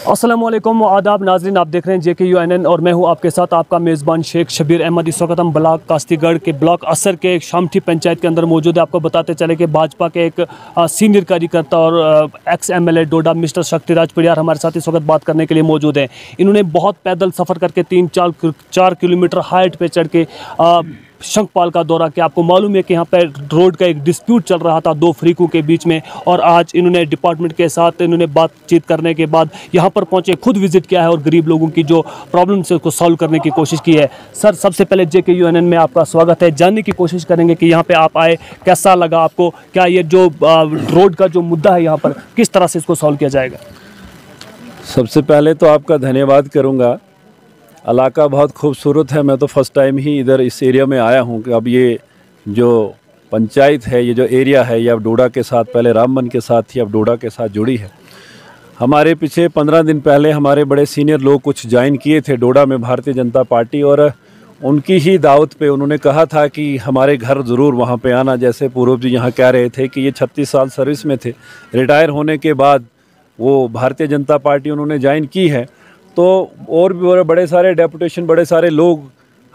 अस्सलाम वालेकुम आदाब नाज़रीन, आप देख रहे हैं JKUNN और मैं हूं आपके साथ आपका मेज़बान शेख शबीर अहमद। इस वक्त हम ब्लॉक कास्तीगढ़ के ब्लॉक असर के एक शामठी पंचायत के अंदर मौजूद है। आपको बताते चले कि भाजपा के एक सीनियर कार्यकर्ता और एक्स MLA डोडा मिस्टर शक्तिराज पिड़ियार हमारे साथ इस वक्त बात करने के लिए मौजूद हैं। इन्होंने बहुत पैदल सफ़र करके 3-4 किलोमीटर हाइट पर चढ़ के शंखपाल का दौरा किया। आपको मालूम है कि यहाँ पर रोड का एक डिस्प्यूट चल रहा था दो फरीकों के बीच में, और आज इन्होंने डिपार्टमेंट के साथ इन्होंने बातचीत करने के बाद यहाँ पर पहुँचे, खुद विजिट किया है और गरीब लोगों की जो प्रॉब्लम है उसको सॉल्व करने की कोशिश की है। सर, सबसे पहले JKUNN में आपका स्वागत है। जानने की कोशिश करेंगे कि यहाँ पर आप आए, कैसा लगा आपको, क्या ये जो रोड का जो मुद्दा है यहाँ पर किस तरह से इसको सॉल्व किया जाएगा? सबसे पहले तो आपका धन्यवाद करूँगा। इलाका बहुत खूबसूरत है। मैं तो फर्स्ट टाइम ही इधर इस एरिया में आया हूँ कि अब ये जो पंचायत है, ये जो एरिया है, ये अब डोडा के साथ, पहले रामबन के साथ थी, अब डोडा के साथ जुड़ी है। हमारे पीछे 15 दिन पहले हमारे बड़े सीनियर लोग कुछ ज्वाइन किए थे डोडा में भारतीय जनता पार्टी, और उनकी ही दावत पे उन्होंने कहा था कि हमारे घर ज़रूर वहाँ पे आना। जैसे पूर्व जी यहाँ कह रहे थे कि ये 36 साल सर्विस में थे, रिटायर होने के बाद वो भारतीय जनता पार्टी उन्होंने ज्वाइन की है। तो और भी बड़े सारे डेपुटेशन, बड़े सारे लोग,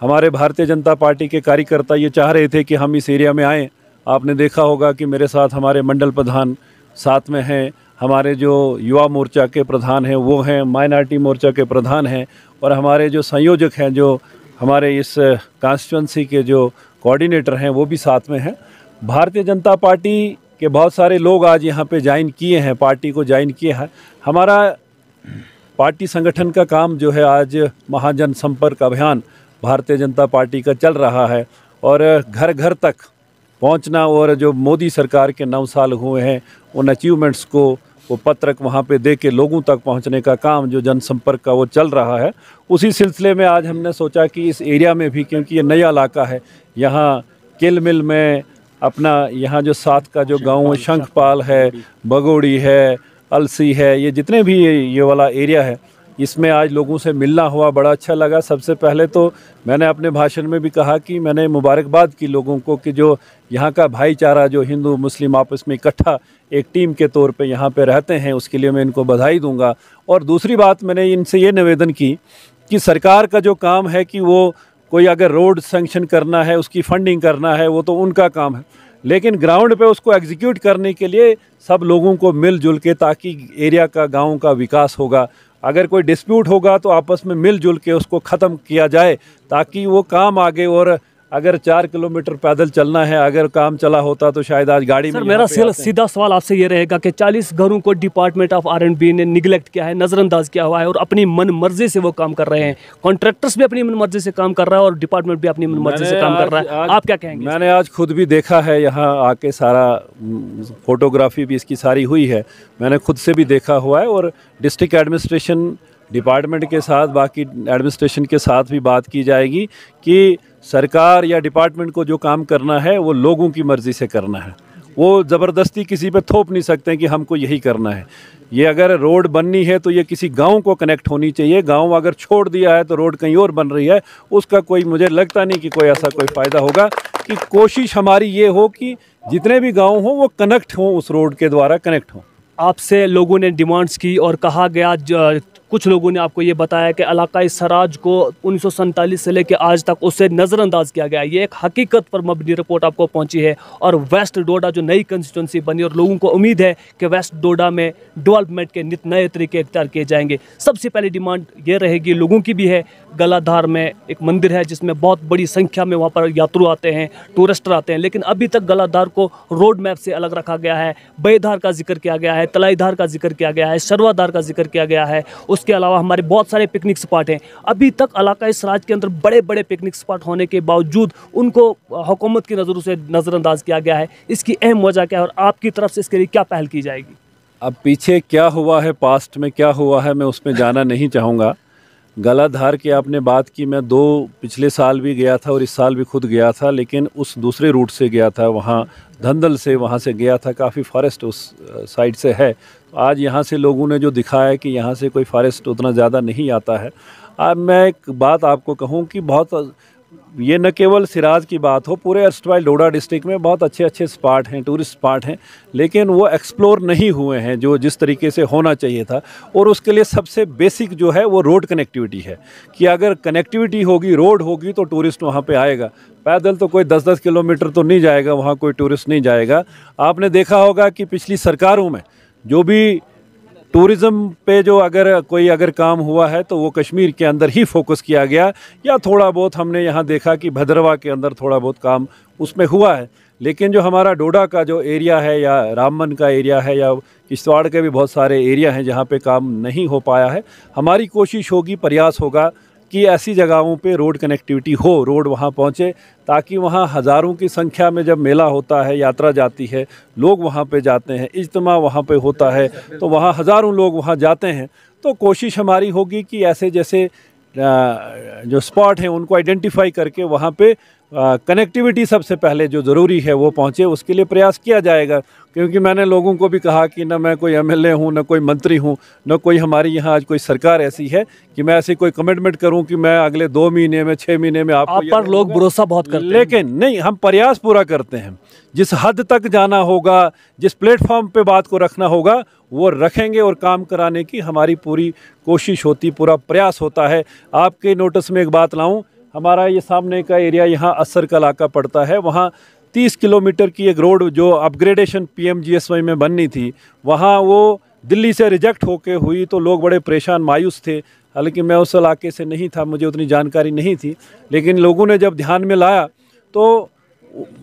हमारे भारतीय जनता पार्टी के कार्यकर्ता ये चाह रहे थे कि हम इस एरिया में आएँ। आपने देखा होगा कि मेरे साथ हमारे मंडल प्रधान साथ में हैं, हमारे जो युवा मोर्चा के प्रधान हैं वो हैं, माइनॉरिटी मोर्चा के प्रधान हैं, और हमारे जो संयोजक हैं, जो हमारे इस कॉन्स्टिट्यूंसी के जो कोऑर्डिनेटर हैं वो भी साथ में हैं। भारतीय जनता पार्टी के बहुत सारे लोग आज यहाँ पे ज्वाइन किए हैं, पार्टी को ज्वाइन किए हैं। हमारा पार्टी संगठन का काम जो है, आज महाजन संपर्क अभियान भारतीय जनता पार्टी का चल रहा है, और घर घर तक पहुंचना, और जो मोदी सरकार के 9 साल हुए हैं उन अचीवमेंट्स को वो पत्रक वहां पे दे के लोगों तक पहुंचने का काम जो जनसंपर्क का वो चल रहा है। उसी सिलसिले में आज हमने सोचा कि इस एरिया में भी, क्योंकि ये नया इलाका है, यहाँ किल मिल में अपना यहाँ जो साथ का जो गाँव है, शंखपाल है, बगोड़ी है, अलसी है, ये जितने भी ये वाला एरिया है, इसमें आज लोगों से मिलना हुआ, बड़ा अच्छा लगा। सबसे पहले तो मैंने अपने भाषण में भी कहा कि मैंने मुबारकबाद की लोगों को कि जो यहाँ का भाईचारा, जो हिंदू मुस्लिम आपस में इकट्ठा एक टीम के तौर पे यहाँ पे रहते हैं, उसके लिए मैं इनको बधाई दूंगा। और दूसरी बात, मैंने इनसे ये निवेदन की कि सरकार का जो काम है कि वो कोई अगर रोड सैंक्शन करना है, उसकी फंडिंग करना है, वो तो उनका काम है, लेकिन ग्राउंड पे उसको एग्जीक्यूट करने के लिए सब लोगों को मिलजुल के, ताकि एरिया का, गांव का विकास होगा। अगर कोई डिस्प्यूट होगा तो आपस में मिलजुल के उसको ख़त्म किया जाए, ताकि वो काम आगे। और अगर 4 किलोमीटर पैदल चलना है, अगर काम चला होता तो शायद आज गाड़ी में। मेरा सीधा सवाल आपसे ये रहेगा कि 40 घरों को डिपार्टमेंट ऑफ R&B ने निगलेक्ट किया है, नज़रअंदाज किया हुआ है, और अपनी मन मर्जी से वो काम कर रहे हैं। कॉन्ट्रैक्टर्स भी अपनी मन मर्जी से काम कर रहा है और डिपार्टमेंट भी अपनी मन मर्जी से काम कर रहा है। आप क्या कहेंगे? मैंने आज खुद भी देखा है, यहाँ आके सारा फोटोग्राफी भी इसकी सारी हुई है, मैंने खुद से भी देखा हुआ है। और डिस्ट्रिक्ट एडमिनिस्ट्रेशन डिपार्टमेंट के साथ, बाकी एडमिनिस्ट्रेशन के साथ भी बात की जाएगी कि सरकार या डिपार्टमेंट को जो काम करना है वो लोगों की मर्ज़ी से करना है। वो ज़बरदस्ती किसी पे थोप नहीं सकते हैं कि हमको यही करना है। ये अगर रोड बननी है तो ये किसी गांव को कनेक्ट होनी चाहिए। गांव अगर छोड़ दिया है तो रोड कहीं और बन रही है, उसका कोई, मुझे लगता नहीं कि कोई ऐसा कोई फ़ायदा होगा। कि कोशिश हमारी ये हो कि जितने भी गाँव हों वो कनेक्ट हों, उस रोड के द्वारा कनेक्ट हों। आपसे लोगों ने डिमांड्स की और कहा गया, कुछ लोगों ने आपको ये बताया कि इलाकाई सराज को 1947 से लेकर आज तक उससे नज़रअंदाज किया गया। ये एक हकीकत पर मबनी रिपोर्ट आपको पहुंची है, और वेस्ट डोडा जो नई कंस्टिट्यूंसी बनी, और लोगों को उम्मीद है कि वेस्ट डोडा में डेवलपमेंट के नित नए तरीके इख्तियार किए जाएंगे। सबसे पहली डिमांड ये रहेगी, लोगों की भी है, गलाधार में एक मंदिर है जिसमें बहुत बड़ी संख्या में वहाँ पर यात्रु आते हैं, टूरिस्टर आते हैं, लेकिन अभी तक गलाधार को रोड मैप से अलग रखा गया है। बेधार का जिक्र किया गया है, तलाईधार का जिक्र किया गया है, शर्वाधार का जिक्र किया गया है। उसके अलावा हमारे बहुत सारे पिकनिक स्पॉट हैं। अभी तक इलाकाई सराज के अंदर बड़े बड़े पिकनिक स्पॉट होने के बावजूद उनको हुकूमत की नज़रों से नज़रअंदाज किया गया है। इसकी अहम वजह क्या है और आपकी तरफ से इसके लिए क्या पहल की जाएगी? अब पीछे क्या हुआ है, पास्ट में क्या हुआ है, मैं उसमें जाना नहीं चाहूँगा। गलाधार की आपने बात की, मैं 2 पिछले साल भी गया था और इस साल भी खुद गया था, लेकिन उस दूसरे रूट से गया था, वहाँ धंधल से वहाँ से गया था। काफ़ी फॉरेस्ट उस साइड से है। तो आज यहाँ से लोगों ने जो दिखाया है कि यहाँ से कोई फॉरेस्ट उतना ज़्यादा नहीं आता है। अब मैं एक बात आपको कहूँ कि बहुत ये न केवल सिराज की बात हो, पूरे अर्स्टवाइल डोडा डिस्ट्रिक्ट में बहुत अच्छे अच्छे स्पॉट हैं, टूरिस्ट स्पॉट हैं, लेकिन वो एक्सप्लोर नहीं हुए हैं जो जिस तरीके से होना चाहिए था। और उसके लिए सबसे बेसिक जो है वो रोड कनेक्टिविटी है, कि अगर कनेक्टिविटी होगी, रोड होगी, तो टूरिस्ट वहाँ पे आएगा। पैदल तो कोई 10-10 किलोमीटर तो नहीं जाएगा, वहाँ कोई टूरिस्ट नहीं जाएगा। आपने देखा होगा कि पिछली सरकारों में जो भी टूरिज़्म पे जो अगर काम हुआ है तो वो कश्मीर के अंदर ही फोकस किया गया, या थोड़ा बहुत हमने यहाँ देखा कि भद्रवा के अंदर थोड़ा बहुत काम उसमें हुआ है। लेकिन जो हमारा डोडा का जो एरिया है, या रामबन का एरिया है, या किश्तवाड़ के भी बहुत सारे एरिया हैं जहाँ पे काम नहीं हो पाया है। हमारी कोशिश होगी, प्रयास होगा कि ऐसी जगहों पे रोड कनेक्टिविटी हो, रोड वहाँ पहुँचे, ताकि वहाँ हज़ारों की संख्या में जब मेला होता है, यात्रा जाती है, लोग वहाँ पे जाते हैं, इज्तिमा वहाँ पे होता है, तो वहाँ हज़ारों लोग वहाँ जाते हैं। तो कोशिश हमारी होगी कि ऐसे जैसे जो स्पॉट हैं उनको आइडेंटिफाई करके वहाँ पे कनेक्टिविटी सबसे पहले जो ज़रूरी है वो पहुँचे, उसके लिए प्रयास किया जाएगा। क्योंकि मैंने लोगों को भी कहा कि न मैं कोई एमएलए हूँ, न कोई मंत्री हूँ, न कोई हमारी यहाँ आज कोई सरकार ऐसी है कि मैं ऐसी कोई कमिटमेंट करूँ कि मैं अगले 2 महीने में, 6 महीने में आप पर लोग भरोसा बहुत करते हैं। लेकिन नहीं, हम प्रयास पूरा करते हैं। जिस हद तक जाना होगा, जिस प्लेटफॉर्म पे बात को रखना होगा, वो रखेंगे, और काम कराने की हमारी पूरी कोशिश होती, पूरा प्रयास होता है। आपके नोटिस में एक बात लाऊं, हमारा ये सामने का एरिया, यहाँ असर का इलाका पड़ता है, वहाँ 30 किलोमीटर की एक रोड जो अपग्रेडेशन PMGSY में बननी थी, वहाँ वो दिल्ली से रिजेक्ट होके हुई, तो लोग बड़े परेशान, मायूस थे। हालांकि मैं उस इलाके से नहीं था, मुझे उतनी जानकारी नहीं थी, लेकिन लोगों ने जब ध्यान में लाया तो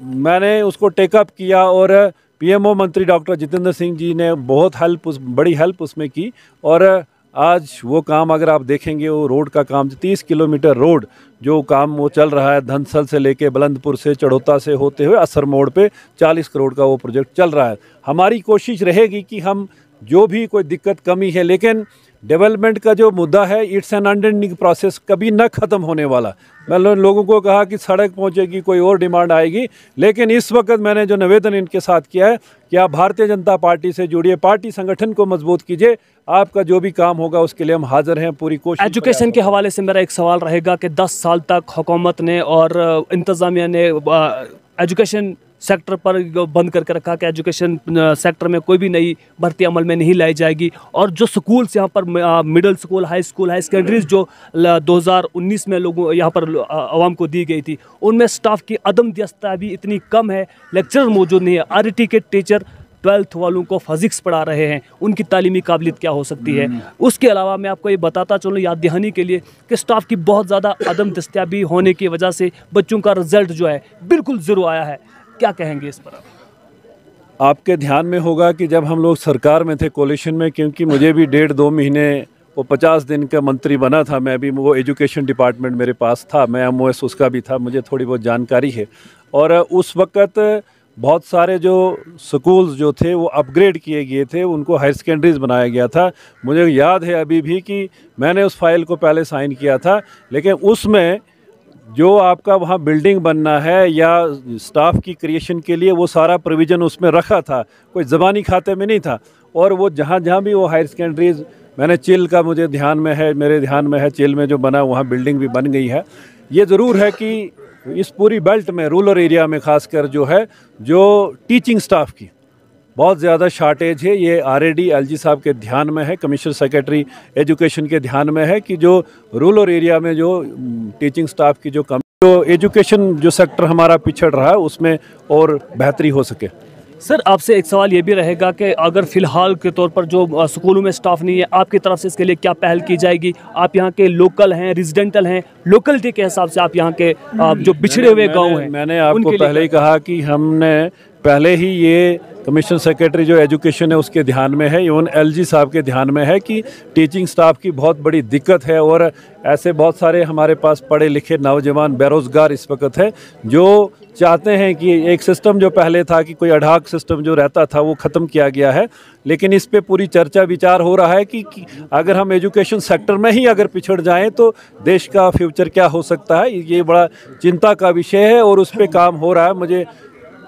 मैंने उसको टेकअप किया, और PMO मंत्री डॉक्टर जितेंद्र सिंह जी ने बहुत बड़ी हेल्प उसमें की। और आज वो काम अगर आप देखेंगे, वो रोड का काम 30 किलोमीटर रोड जो काम वो चल रहा है, धनसल से लेके बुलंदपुर से, चढ़ौता से होते हुए असर मोड़ पे 40 करोड़ का वो प्रोजेक्ट चल रहा है। हमारी कोशिश रहेगी कि हम जो भी कोई दिक्कत कमी है, लेकिन डेवलपमेंट का जो मुद्दा है, इट्स एन अनएंडिंग प्रोसेस, कभी न ख़त्म होने वाला। मैं लोगों को कहा कि सड़क पहुंचेगी, कोई और डिमांड आएगी, लेकिन इस वक्त मैंने जो निवेदन इनके साथ किया है कि आप भारतीय जनता पार्टी से जुड़िए, पार्टी संगठन को मजबूत कीजिए, आपका जो भी काम होगा उसके लिए हम हाजिर हैं, पूरी कोशिश। एजुकेशन के हवाले से मेरा एक सवाल रहेगा कि 10 साल तक हुकूमत ने और इंतज़ामिया ने एजुकेशन सेक्टर पर बंद करके रखा कि एजुकेशन सेक्टर में कोई भी नई भर्ती अमल में नहीं लाई जाएगी, और जो स्कूल्स यहाँ पर मिडिल स्कूल, हाई सेकेंडरीज जो 2019 में लोगों यहाँ पर आवाम को दी गई थी, उनमें स्टाफ की अदम दस्तयाबी इतनी कम है, लेक्चरर मौजूद नहीं है। RET के टीचर 12th वालों को फिजिक्स पढ़ा रहे हैं, उनकी तालीमी काबिलियत क्या हो सकती है। उसके अलावा मैं आपको ये बताता चलूँ याद दहानी के लिए कि स्टाफ की बहुत ज़्यादा अदम दस्तयाबी होने की वजह से बच्चों का रिजल्ट जो है बिल्कुल ज़ीरो आया है। क्या कहेंगे इस पर? आपके ध्यान में होगा कि जब हम लोग सरकार में थे, कोलिशन में, क्योंकि मुझे भी 1.5-2 महीने वो 50 दिन का मंत्री बना था, मैं भी, वो एजुकेशन डिपार्टमेंट मेरे पास था, मैं MOS उसका भी था, मुझे थोड़ी बहुत जानकारी है। और उस वक़्त बहुत सारे जो स्कूल्स जो थे वो अपग्रेड किए गए थे, उनको हायर सेकेंडरीज बनाया गया था। मुझे याद है अभी भी कि मैंने उस फाइल को पहले साइन किया था, लेकिन उसमें जो आपका वहाँ बिल्डिंग बनना है या स्टाफ की क्रिएशन के लिए वो सारा प्रोविज़न उसमें रखा था, कोई ज़बानी खाते में नहीं था। और वो जहाँ भी वो हायर सेकेंडरीज, मैंने चिल का मुझे ध्यान में है, मेरे ध्यान में है, चिल में जो बना वहाँ बिल्डिंग भी बन गई है। ये ज़रूर है कि इस पूरी बेल्ट में, रूरल एरिया में खासकर जो है, जो टीचिंग स्टाफ की बहुत ज़्यादा शार्टेज है। ये RAD LG साहब के ध्यान में है, कमिश्नर सेक्रेटरी एजुकेशन के ध्यान में है कि जो रूरल एरिया में जो टीचिंग स्टाफ की जो एजुकेशन जो सेक्टर हमारा पिछड़ रहा है उसमें और बेहतरी हो सके। सर, आपसे एक सवाल ये भी रहेगा कि अगर फ़िलहाल के तौर पर जो स्कूलों में स्टाफ नहीं है, आपकी तरफ से इसके लिए क्या पहल की जाएगी? आप यहाँ के लोकल हैं, रेजिडेंटल हैं, लोकलिटी के हिसाब से आप यहाँ के जो बिछड़े हुए गांव हैं, मैंने आपको पहले ही कहा कि हमने पहले ही ये कमिश्नर सेक्रेटरी जो एजुकेशन है उसके ध्यान में है, इवन LG साहब के ध्यान में है कि टीचिंग स्टाफ की बहुत बड़ी दिक्कत है। और ऐसे बहुत सारे हमारे पास पढ़े लिखे नौजवान बेरोज़गार इस वक्त है जो चाहते हैं कि एक सिस्टम जो पहले था कि कोई अडाक सिस्टम जो रहता था वो ख़त्म किया गया है, लेकिन इस पे पूरी चर्चा विचार हो रहा है कि अगर हम एजुकेशन सेक्टर में ही अगर पिछड़ जाएं तो देश का फ्यूचर क्या हो सकता है। ये बड़ा चिंता का विषय है और उस पर काम हो रहा है। मुझे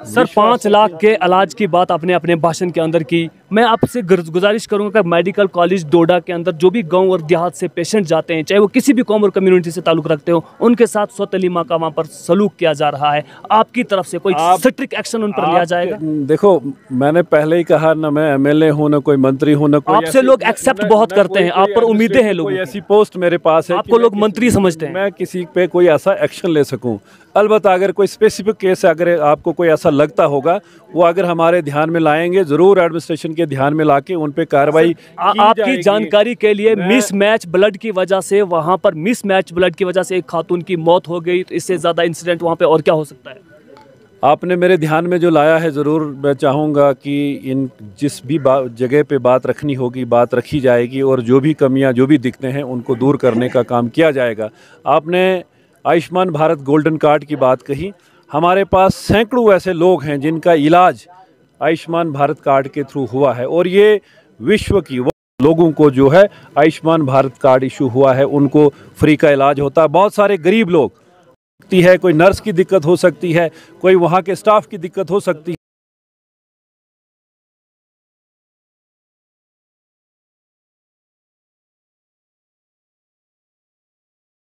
सर 5 लाख के इलाज की बात आपने अपने भाषण के अंदर की, मैं आपसे गुजारिश करूंगा कि मेडिकल कॉलेज डोडा के अंदर जो भी गांव और देहात से पेशेंट जाते हैं, चाहे वो किसी भी कौम और कम्युनिटी से ताल्लुक़ रखते हो, उनके साथ स्वतलीमा का वहाँ पर सलूक किया जा रहा है। आपकी तरफ से कोई स्ट्रिक्ट एक्शन उन पर लिया जाएगा? देखो, मैंने पहले ही कहा ना, मैं एमएलए हूँ ना कोई मंत्री हूँ ना कोई, आपसे लोग एक्सेप्ट बहुत करते हैं, आप पर उम्मीदें हैं लोगों की, ऐसी पोस्ट मेरे पास है आपको लोग मंत्री समझते हैं, मैं किसी पे कोई ऐसा एक्शन ले सकूं। अलबत्ता अगर कोई स्पेसिफिक केस है, अगर आपको कोई ऐसा लगता होगा, वो अगर हमारे ध्यान में लाएंगे, ज़रूर एडमिनिस्ट्रेशन के ध्यान में लाके उन पे कार्रवाई आपकी जानकारी के लिए मिसमैच ब्लड की वजह से, वहाँ पर मिसमैच ब्लड की वजह से एक खातून की मौत हो गई, तो इससे ज़्यादा इंसिडेंट वहाँ पे और क्या हो सकता है? आपने मेरे ध्यान में जो लाया है, ज़रूर मैं चाहूँगा कि इन जिस भी जगह पे बात रखनी होगी, बात रखी जाएगी, और जो भी कमियां, जो भी दिक्कतें हैं, उनको दूर करने का काम किया जाएगा। आपने आयुष्मान भारत गोल्डन कार्ड की बात कही, हमारे पास सैकड़ों ऐसे लोग हैं जिनका इलाज आयुष्मान भारत कार्ड के थ्रू हुआ है, और ये विश्व की लोगों को जो है आयुष्मान भारत कार्ड इशू हुआ है, उनको फ्री का इलाज होता है। बहुत सारे गरीब लोग है, कोई नर्स की दिक्कत हो सकती है, कोई वहाँ के स्टाफ की दिक्कत हो सकती है।